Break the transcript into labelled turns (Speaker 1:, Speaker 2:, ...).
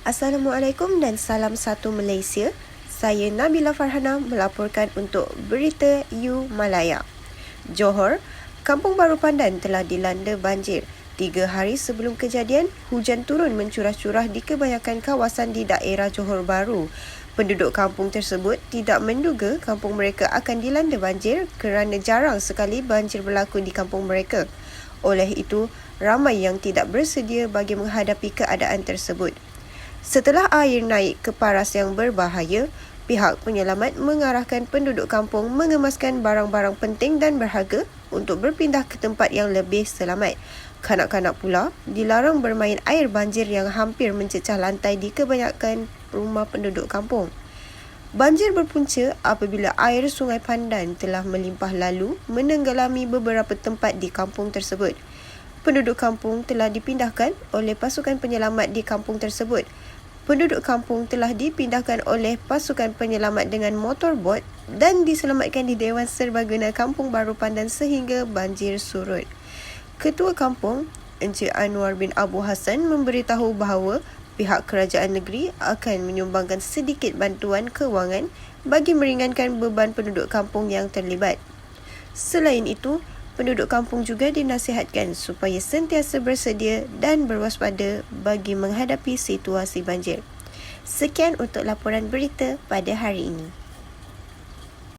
Speaker 1: Assalamualaikum dan salam satu Malaysia. Saya Nabila Farhana melaporkan untuk Berita U Malaya. Johor, Kampung Baru Pandan telah dilanda banjir. 3 hari sebelum kejadian, hujan turun mencurah-curah di kebanyakan kawasan di daerah Johor Bahru. Penduduk kampung tersebut tidak menduga kampung mereka akan dilanda banjir kerana jarang sekali banjir berlaku di kampung mereka. Oleh itu, ramai yang tidak bersedia bagi menghadapi keadaan tersebut. Setelah air naik ke paras yang berbahaya, pihak penyelamat mengarahkan penduduk kampung mengemaskan barang-barang penting dan berharga untuk berpindah ke tempat yang lebih selamat. Kanak-kanak pula dilarang bermain air banjir yang hampir mencecah lantai di kebanyakan rumah penduduk kampung. Banjir berpunca apabila air Sungai Pandan telah melimpah lalu menenggelami beberapa tempat di kampung tersebut. Penduduk kampung telah dipindahkan oleh pasukan penyelamat di kampung tersebut. Penduduk kampung telah dipindahkan oleh pasukan penyelamat dengan motorbot dan diselamatkan di Dewan Serbaguna Kampung Baru Pandan sehingga banjir surut. Ketua Kampung, Encik Anwar bin Abu Hassan memberitahu bahawa pihak kerajaan negeri akan menyumbangkan sedikit bantuan kewangan bagi meringankan beban penduduk kampung yang terlibat. Selain itu, penduduk kampung juga dinasihatkan supaya sentiasa bersedia dan berwaspada bagi menghadapi situasi banjir. Sekian untuk laporan berita pada hari ini.